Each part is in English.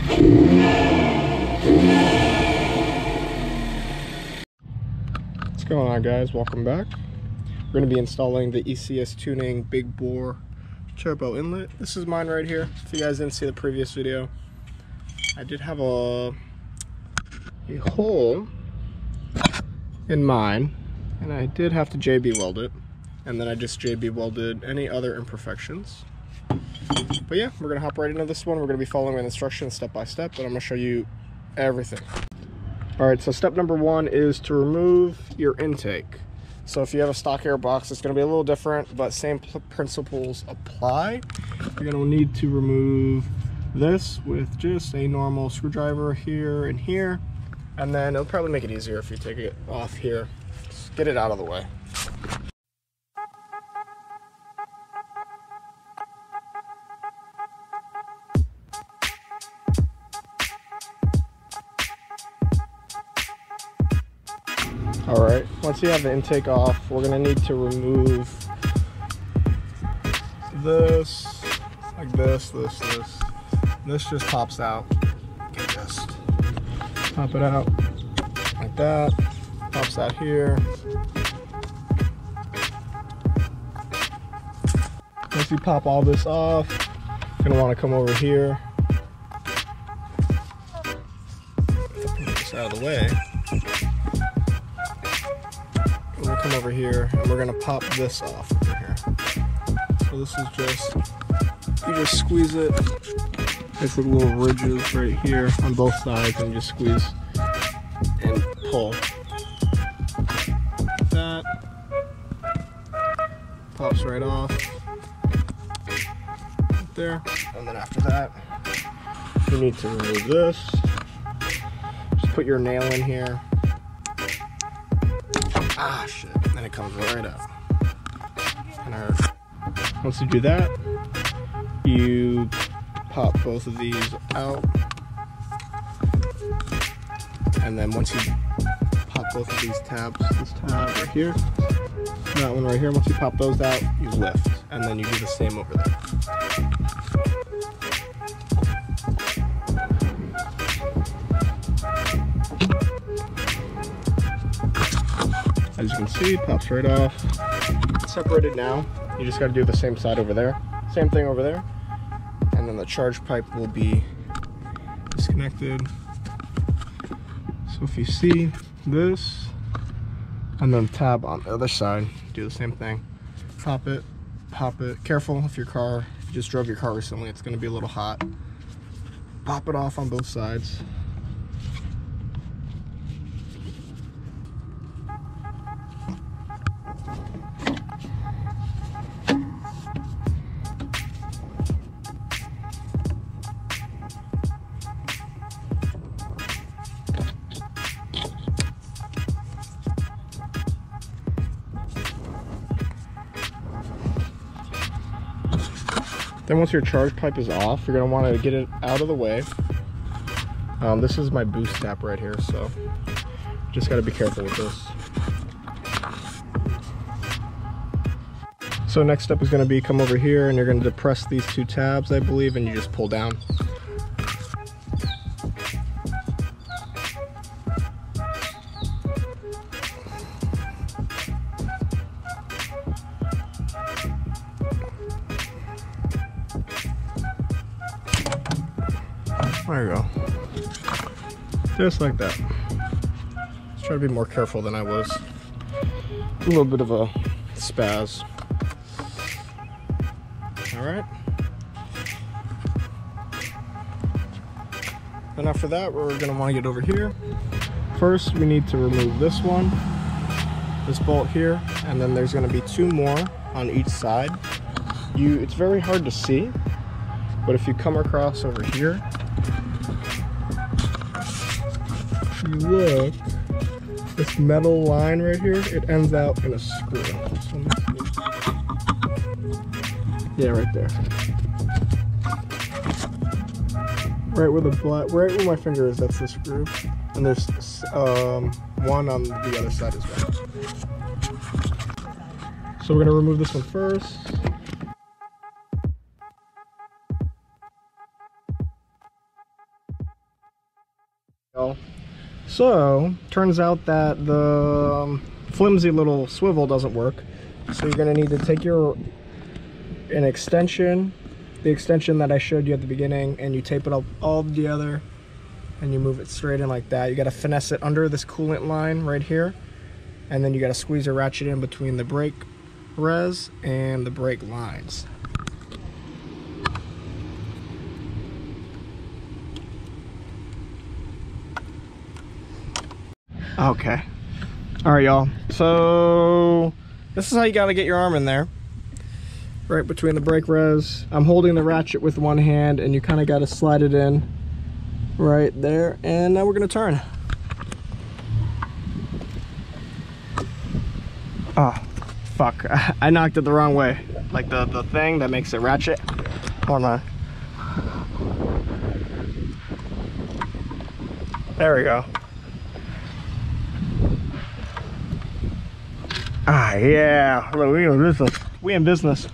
What's going on, guys? Welcome back. We're going to be installing the ECS Tuning Big Bore Turbo Inlet. This is mine right here. If you guys didn't see the previous video, I did have a hole in mine, and I did have to JB weld it, and then I just JB welded any other imperfections. But yeah, we're going to hop right into this one. We're going to be following the instructions step by step, but I'm going to show you everything. Alright, so step number one is to remove your intake. So if you have a stock air box, it's going to be a little different, but same principles apply. You're going to need to remove this with just a normal screwdriver here and here, and then it'll probably make it easier if you take it off here. Just get it out of the way. Alright, once you have the intake off, we're going to need to remove this, like this. This just pops out. You can just pop it out like that. Pops out here. Once you pop all this off, you're going to want to come over here. Put this out of the way. We'll come over here and we're going to pop this off over here. So this is just, you just squeeze it. There's like little ridges right here on both sides, and you just squeeze and pull. Like that. Pops right off. Right there. And then after that, you need to remove this. Just put your nail in here. Ah, shit. Then it comes right out. And once you do that, you pop both of these out. And then once you pop both of these tabs, this tab right here, that one right here, once you pop those out, you lift. And then you do the same over there. As you can see, it pops right off. It's separated now. You just got to do the same side over there. Same thing over there. And then the charge pipe will be disconnected. So if you see this, and then the tab on the other side, do the same thing. Pop it, pop it. Careful if you just drove your car recently, it's going to be a little hot. Pop it off on both sides. Then once your charge pipe is off, you're going to want to get it out of the way. This is my boost tap right here, so just got to be careful with this. So next step is going to be come over here and you're going to depress these two tabs, I believe, and you just pull down. There you go. Just like that. Let's try to be more careful than I was. A little bit of a spaz. Alright. Then after that, we're going to want to get over here. First, we need to remove this one, this bolt here, and then there's going to be two more on each side. It's very hard to see, but if you come across over here, you look, this metal line right here, it ends out in a screw. So yeah, right there. Right where right where my finger is, that's the screw. And there's one on the other side as well. So we're gonna remove this one first. So, turns out that the flimsy little swivel doesn't work. So you're going to need to take an extension, the extension that I showed you at the beginning, and you tape it all together, and you move it straight in like that. You got to finesse it under this coolant line right here, and then you got to squeeze a ratchet in between the brake res and the brake lines. Okay. All right, y'all. So this is how you got to get your arm in there. Right between the brake res. I'm holding the ratchet with one hand, and you kind of got to slide it in right there. And now we're going to turn. Oh, fuck. I knocked it the wrong way. Like the thing that makes it ratchet. Hold on. There we go. Ah, yeah. We in business. We in business.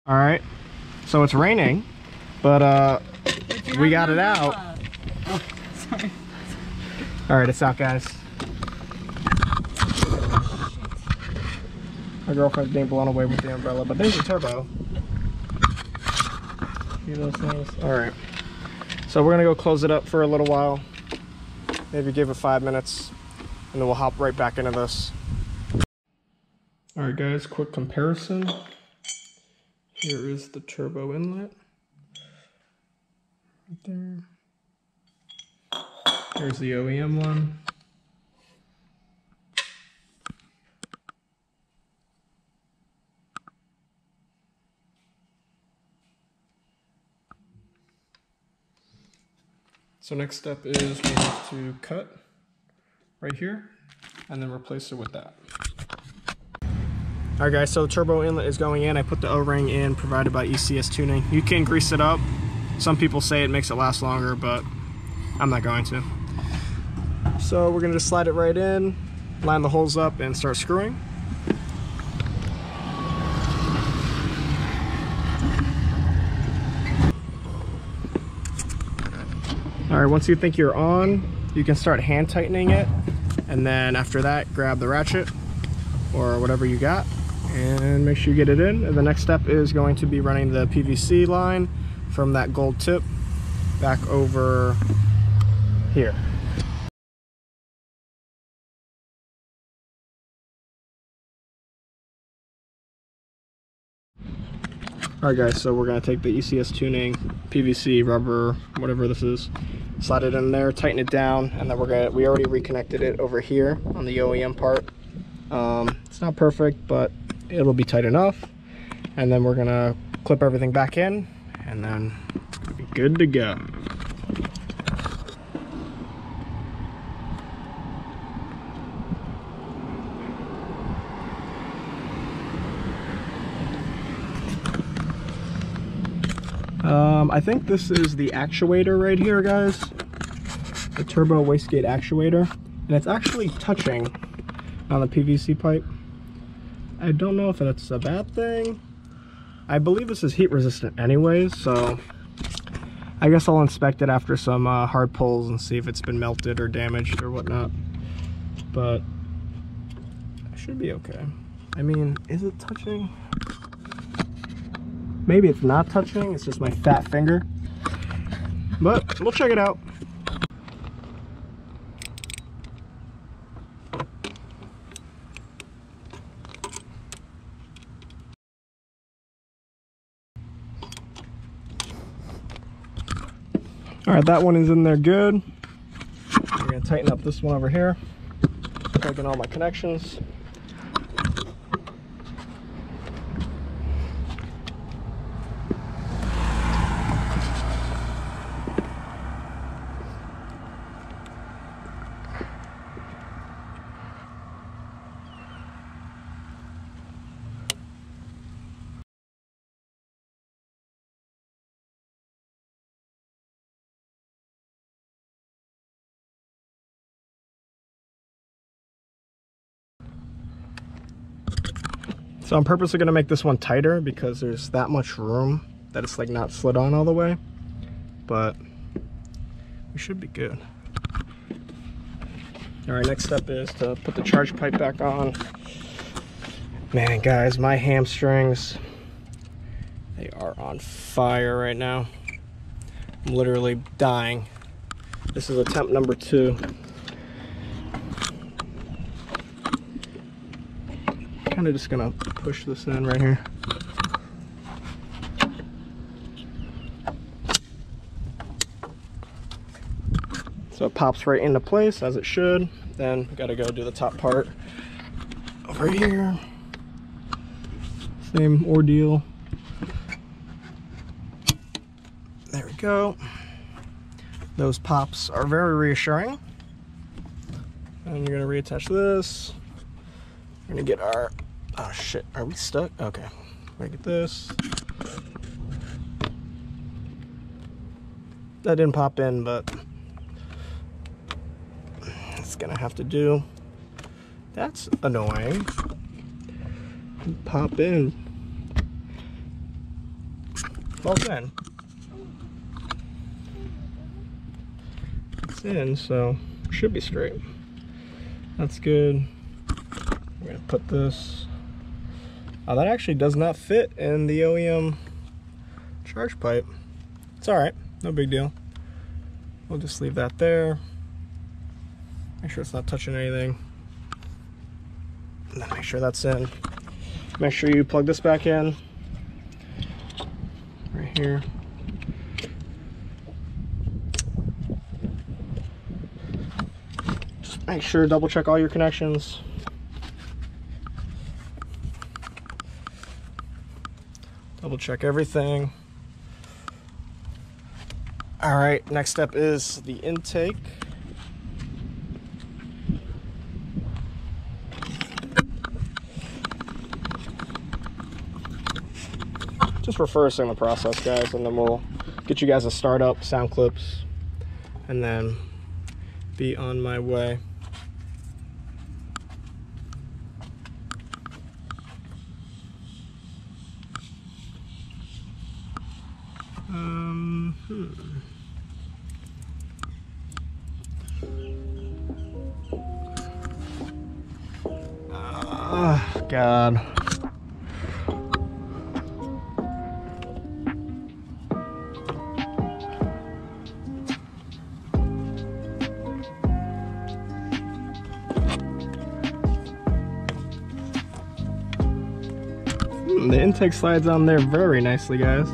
All right. So it's raining, but we got it out. Oh, sorry. All right, it's out, guys. My girlfriend's being blown away with the umbrella, but there's a turbo. See those things? All right. So we're gonna go close it up for a little while. Maybe give it 5 minutes, and then we'll hop right back into this. All right, guys, quick comparison. Here is the turbo inlet. Right there. Here's the OEM one. So next step is we have to cut right here and then replace it with that. All right, guys, so the turbo inlet is going in. I put the O-ring in provided by ECS Tuning. You can grease it up. Some people say it makes it last longer, but I'm not going to. So we're gonna just slide it right in, line the holes up, and start screwing. All right, once you think you're on, you can start hand tightening it. And then after that, grab the ratchet or whatever you got and make sure you get it in. And the next step is going to be running the PVC line from that gold tip back over here. Alright guys, so we're going to take the ECS Tuning, PVC, rubber, whatever this is, slide it in there, tighten it down, and then we already reconnected it over here on the OEM part. It's not perfect, but it'll be tight enough. And then we're going to clip everything back in, and then it's going to be good to go. I think this is the actuator right here, guys. The turbo wastegate actuator. And it's actually touching on the PVC pipe. I don't know if that's a bad thing. I believe this is heat resistant anyways, so I guess I'll inspect it after some hard pulls and see if it's been melted or damaged or whatnot. But it should be okay. I mean, is it touching? Maybe it's not touching, it's just my fat finger. But we'll check it out. All right, that one is in there good. We're gonna tighten up this one over here. Plug in all my connections. So I'm purposely going to make this one tighter because there's that much room that it's like not slid on all the way, but we should be good. All right, next step is to put the charge pipe back on. Man, guys, my hamstrings, they are on fire right now. I'm literally dying. This is attempt number 2. Kind of just gonna push this in right here. So it pops right into place as it should. Then we gotta go do the top part over here. Same ordeal. There we go. Those pops are very reassuring. And you're gonna reattach this. We're gonna get our, oh shit, are we stuck? Okay, we're gonna get this. That didn't pop in, but it's gonna have to do. That's annoying. Pop in. Both in. It's in, so should be straight. That's good. We're gonna put this. Oh, that actually does not fit in the OEM charge pipe. It's all right, no big deal. We'll just leave that there. Make sure it's not touching anything. And then make sure that's in. Make sure you plug this back in. Right here. Just make sure, double check all your connections. Double check everything. All right, next step is the intake. Just reversing the process, guys, and then we'll get you guys a startup, sound clips, and then be on my way. Oh, God. The intake slides on there very nicely, guys.